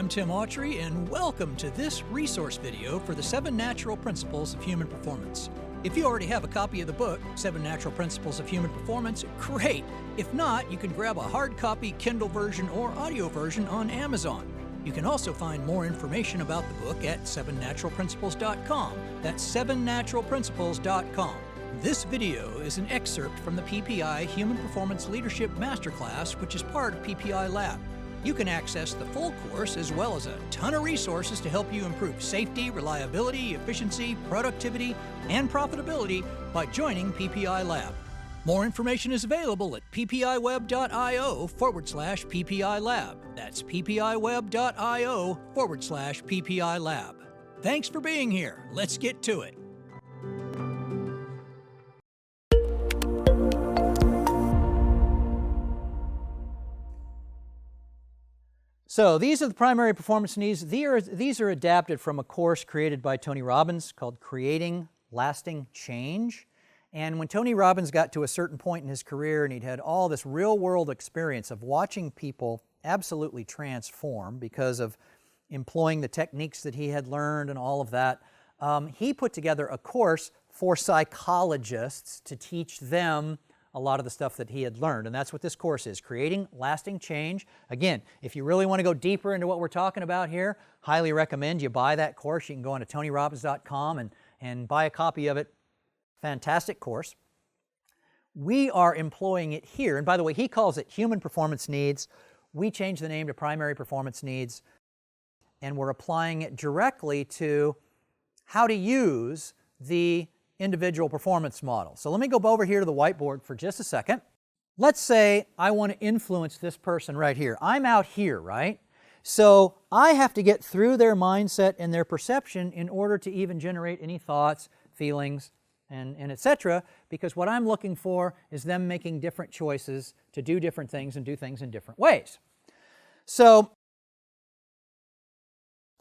Tim Autrey, and welcome to this resource video for the 7 Natural Principles of Human Performance. If you already have a copy of the book, 7 Natural Principles of Human Performance, great! If not, you can grab a hard copy, Kindle version, or audio version on Amazon. You can also find more information about the book at 7naturalprinciples.com. That's 7naturalprinciples.com. This video is an excerpt from the PPI Human Performance Leadership Masterclass, which is part of PPI Lab. You can access the full course as well as a ton of resources to help you improve safety, reliability, efficiency, productivity, and profitability by joining PPI Lab. More information is available at ppiweb.io/PPI Lab. That's ppiweb.io/PPI Lab. Thanks for being here. Let's get to it. So these are the primary performance needs. These are adapted from a course created by Tony Robbins called Creating Lasting Change. And when Tony Robbins got to a certain point in his career and he'd had all this real-world experience of watching people absolutely transform because of employing the techniques that he had learned and all of that, he put together a course for psychologists to teach them a lot of the stuff that he had learned. And that's what this course is, Creating Lasting Change. Again, if you really want to go deeper into what we're talking about here, highly recommend you buy that course. You can go on to tonyrobbins.com and buy a copy of it. Fantastic course. We are employing it here. And by the way, he calls it Human Performance Needs. We changed the name to Primary Performance Needs. And we're applying it directly to how to use the individual performance model. So let me go over here to the whiteboard for just a second. Let's say I want to influence this person right here. I'm out here, right? So I have to get through their mindset and their perception in order to even generate any thoughts, feelings, and etc. Because what I'm looking for is them making different choices to do different things and do things in different ways. So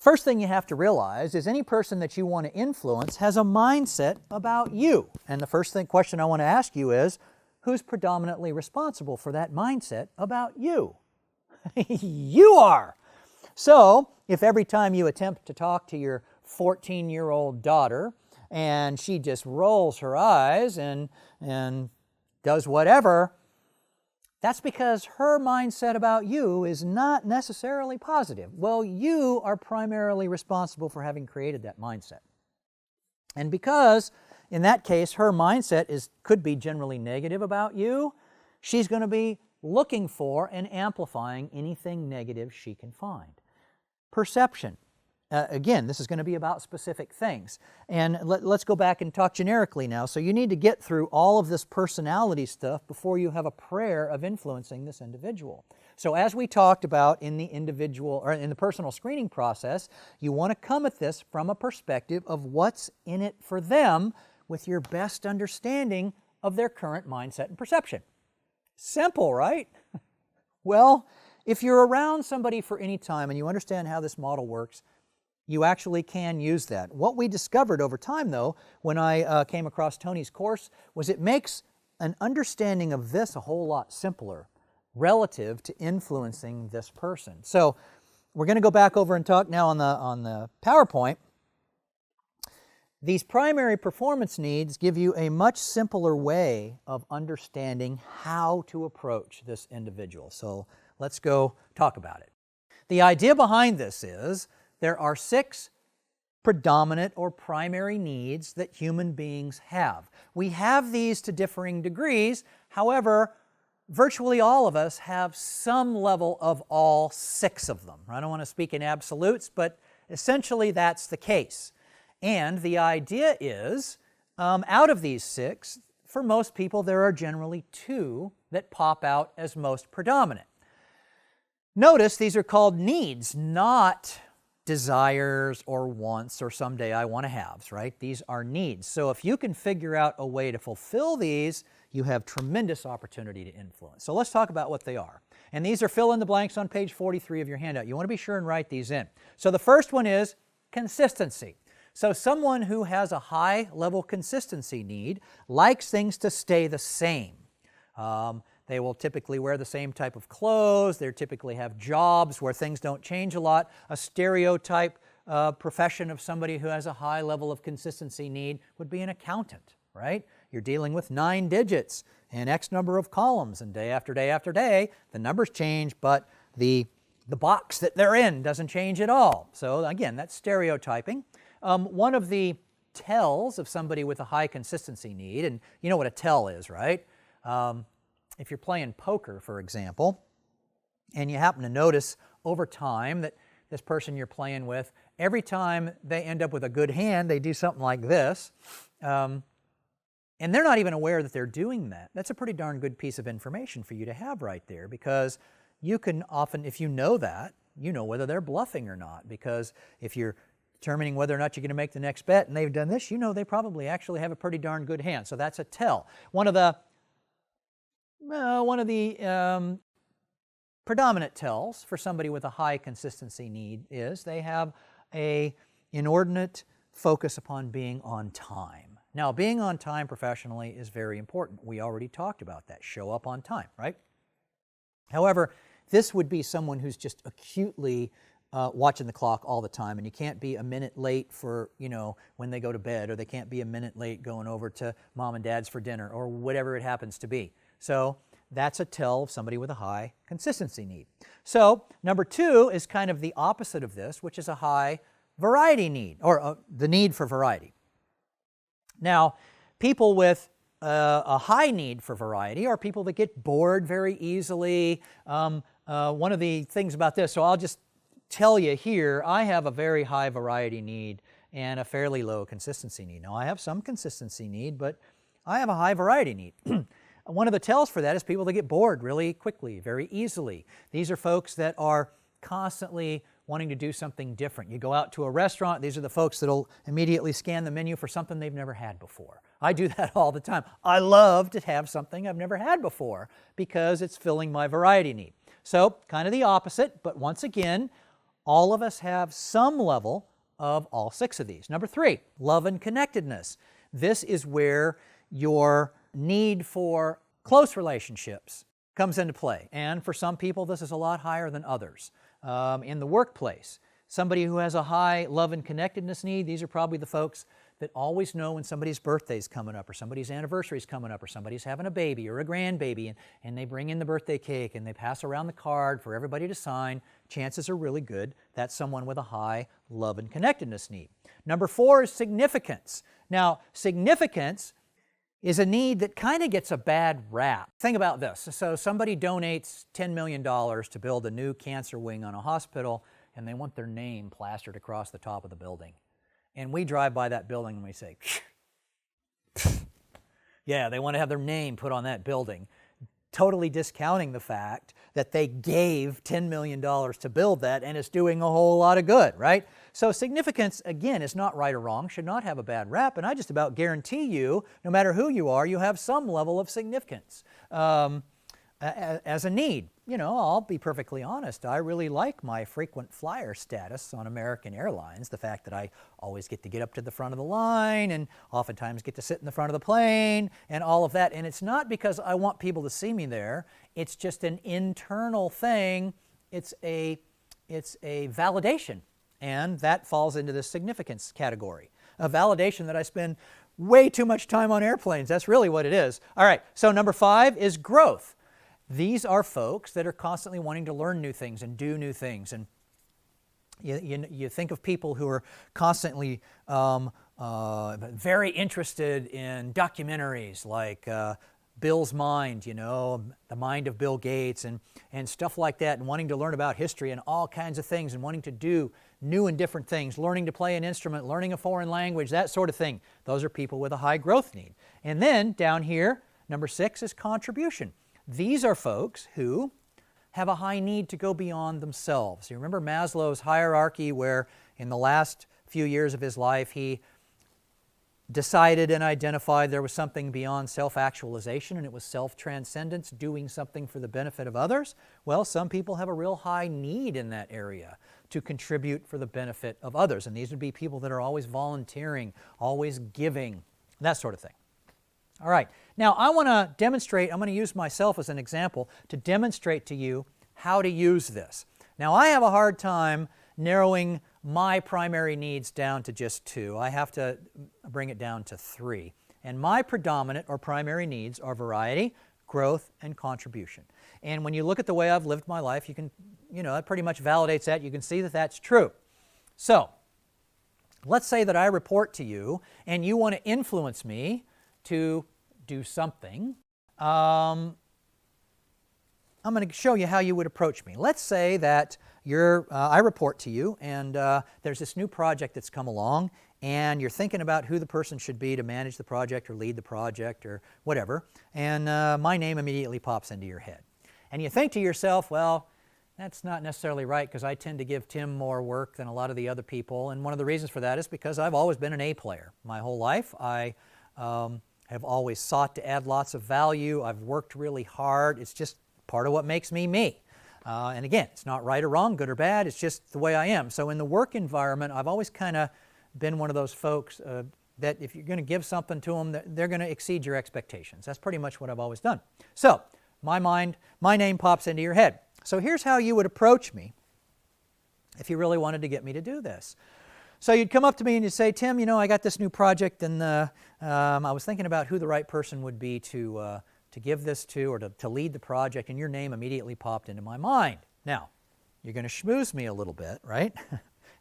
first thing you have to realize is any person that you want to influence has a mindset about you. And the first question I want to ask you is, who's predominantly responsible for that mindset about you? You are! So, if every time you attempt to talk to your 14-year-old daughter and she just rolls her eyes and does whatever, that's because her mindset about you is not necessarily positive. Well, you are primarily responsible for having created that mindset. And because, in that case, her mindset could be generally negative about you, she's going to be looking for and amplifying anything negative she can find. Perception. Again, this is going to be about specific things. And let's go back and talk generically now. So you need to get through all of this personality stuff before you have a prayer of influencing this individual. So as we talked about in the individual or in the personal screening process, you want to come at this from a perspective of what's in it for them with your best understanding of their current mindset and perception. Simple, right? Well, if you're around somebody for any time and you understand how this model works, you actually can use that. What we discovered over time, though, when I came across Tony's course, was it makes an understanding of this a whole lot simpler relative to influencing this person. So we're going to go back over and talk now on the PowerPoint. These primary performance needs give you a much simpler way of understanding how to approach this individual. So let's go talk about it. The idea behind this is there are 6 predominant or primary needs that human beings have. We have these to differing degrees. However, virtually all of us have some level of all 6 of them. I don't want to speak in absolutes, but essentially that's the case. And the idea is, out of these 6, for most people there are generally 2 that pop out as most predominant. Notice these are called needs, not desires or wants or someday I want to haves, right? These are needs. So if you can figure out a way to fulfill these, you have tremendous opportunity to influence. So let's talk about what they are. And these are fill in the blanks on page 43 of your handout. You want to be sure and write these in. So the first one is consistency. So someone who has a high level consistency need likes things to stay the same. They will typically wear the same type of clothes. They typically have jobs where things don't change a lot. A stereotype profession of somebody who has a high level of consistency need would be an accountant, right? You're dealing with 9 digits and X number of columns, and day after day after day, the numbers change, but the box that they're in doesn't change at all. So again, that's stereotyping. One of the tells of somebody with a high consistency need, and you know what a tell is, right? If you're playing poker, for example, and you happen to notice over time that this person you're playing with, every time they end up with a good hand, they do something like this, and they're not even aware that they're doing that. That's a pretty darn good piece of information for you to have right there, because you can often, if you know that, you know whether they're bluffing or not, because if you're determining whether or not you're going to make the next bet and they've done this, you know they probably actually have a pretty darn good hand. So that's a tell. One of the predominant tells for somebody with a high consistency need is they have an inordinate focus upon being on time. Now, being on time professionally is very important. We already talked about that. Show up on time, right? However, this would be someone who's just acutely watching the clock all the time, and you can't be a minute late for, when they go to bed, or they can't be a minute late going over to mom and dad's for dinner, or whatever it happens to be. So that's a tell of somebody with a high consistency need. So number 2 is kind of the opposite of this, which is a high variety need, or the need for variety. Now, people with a high need for variety are people that get bored very easily. One of the things about this, so I'll just tell you here, I have a very high variety need and a fairly low consistency need. Now, I have some consistency need, but I have a high variety need. One of the tells for that is people that get bored really quickly, very easily. These are folks that are constantly wanting to do something different. You go out to a restaurant, these are the folks that will immediately scan the menu for something they've never had before. I do that all the time. I love to have something I've never had before because it's filling my variety need. So kind of the opposite, but once again, all of us have some level of all 6 of these. Number 3, love and connectedness. This is where your need for close relationships comes into play. And for some people, this is a lot higher than others. In the workplace, somebody who has a high love and connectedness need, these are probably the folks that always know when somebody's birthday's coming up, or somebody's anniversary's coming up, or somebody's having a baby or a grandbaby, and they bring in the birthday cake and they pass around the card for everybody to sign. Chances are really good that's someone with a high love and connectedness need. Number 4 is significance. Now, significance is a need that kind of gets a bad rap. Think about this. So somebody donates $10 million to build a new cancer wing on a hospital, and they want their name plastered across the top of the building. And we drive by that building and we say, yeah, they want to have their name put on that building, totally discounting the fact that they gave $10 million to build that and it's doing a whole lot of good, right? So significance, again, is not right or wrong, should not have a bad rap, and I just about guarantee you, no matter who you are, you have some level of significance as a need. I'll be perfectly honest, I really like my frequent flyer status on American Airlines, the fact that I always get to get up to the front of the line and oftentimes get to sit in the front of the plane and all of that. And it's not because I want people to see me there, it's just an internal thing. It's a validation, and that falls into the significance category. A validation that I spend way too much time on airplanes. That's really what it is. All right, so number 5 is growth. These are folks that are constantly wanting to learn new things and do new things. And you think of people who are constantly very interested in documentaries like Bill's Mind, The Mind of Bill Gates and stuff like that, and wanting to learn about history and all kinds of things, and wanting to do new and different things, learning to play an instrument, learning a foreign language, that sort of thing. Those are people with a high growth need. And then down here, number 6 is contribution. These are folks who have a high need to go beyond themselves. You remember Maslow's hierarchy, where in the last few years of his life he decided and identified there was something beyond self-actualization, and it was self-transcendence, doing something for the benefit of others? Well, some people have a real high need in that area to contribute for the benefit of others, and these would be people that are always volunteering, always giving, that sort of thing. All right, Now, I want to demonstrate, I'm going to use myself as an example to demonstrate to you how to use this. Now, I have a hard time narrowing my primary needs down to just 2. I have to bring it down to 3. And my predominant or primary needs are variety, growth, and contribution. And when you look at the way I've lived my life, you can, that pretty much validates that. You can see that that's true. So, let's say that I report to you and you want to influence me to do something. I'm going to show you how you would approach me. Let's say that I report to you and there's this new project that's come along and you're thinking about who the person should be to manage the project or lead the project or whatever, and my name immediately pops into your head. And you think to yourself, well, that's not necessarily right because I tend to give Tim more work than a lot of the other people, and one of the reasons for that is because I've always been an A player. My whole life I have always sought to add lots of value. I've worked really hard. It's just part of what makes me me. And again, it's not right or wrong, good or bad, it's just the way I am. So in the work environment, I've always kind of been one of those folks that if you're going to give something to them, they're going to exceed your expectations. That's pretty much what I've always done. So, my name pops into your head. So here's how you would approach me if you really wanted to get me to do this. So you'd come up to me and you'd say, Tim, I got this new project and I was thinking about who the right person would be to give this to or to lead the project, and your name immediately popped into my mind. Now, you're going to schmooze me a little bit, right?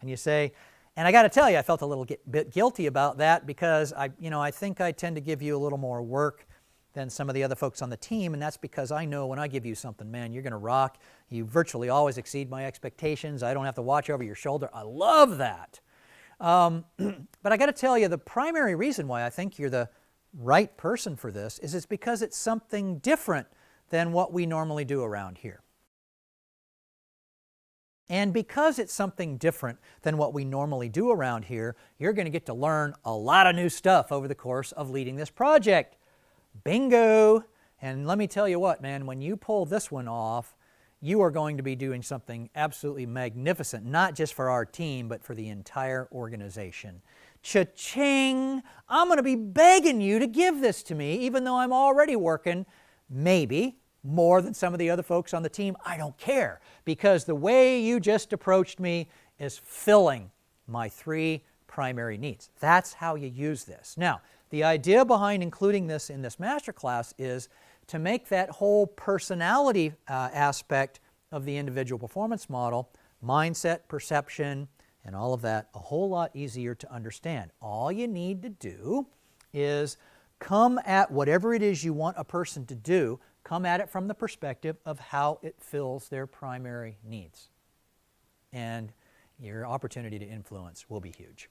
And you say, and I got to tell you, I felt a little bit guilty about that because I think I tend to give you a little more work than some of the other folks on the team, and that's because I know when I give you something, man, you're going to rock. You virtually always exceed my expectations. I don't have to watch over your shoulder. I love that. But I got to tell you, the primary reason why I think you're the right person for this is it's because it's something different than what we normally do around here. And because it's something different than what we normally do around here, you're going to get to learn a lot of new stuff over the course of leading this project. Bingo! And let me tell you what, man, when you pull this one off, you are going to be doing something absolutely magnificent, not just for our team, but for the entire organization. Cha-ching! I'm going to be begging you to give this to me, even though I'm already working, maybe, more than some of the other folks on the team. I don't care, because the way you just approached me is filling my 3 primary needs. That's how you use this. Now, the idea behind including this in this masterclass is to make that whole personality aspect of the individual performance model, mindset, perception, and all of that, a whole lot easier to understand. All you need to do is come at whatever it is you want a person to do, come at it from the perspective of how it fills their primary needs. And your opportunity to influence will be huge.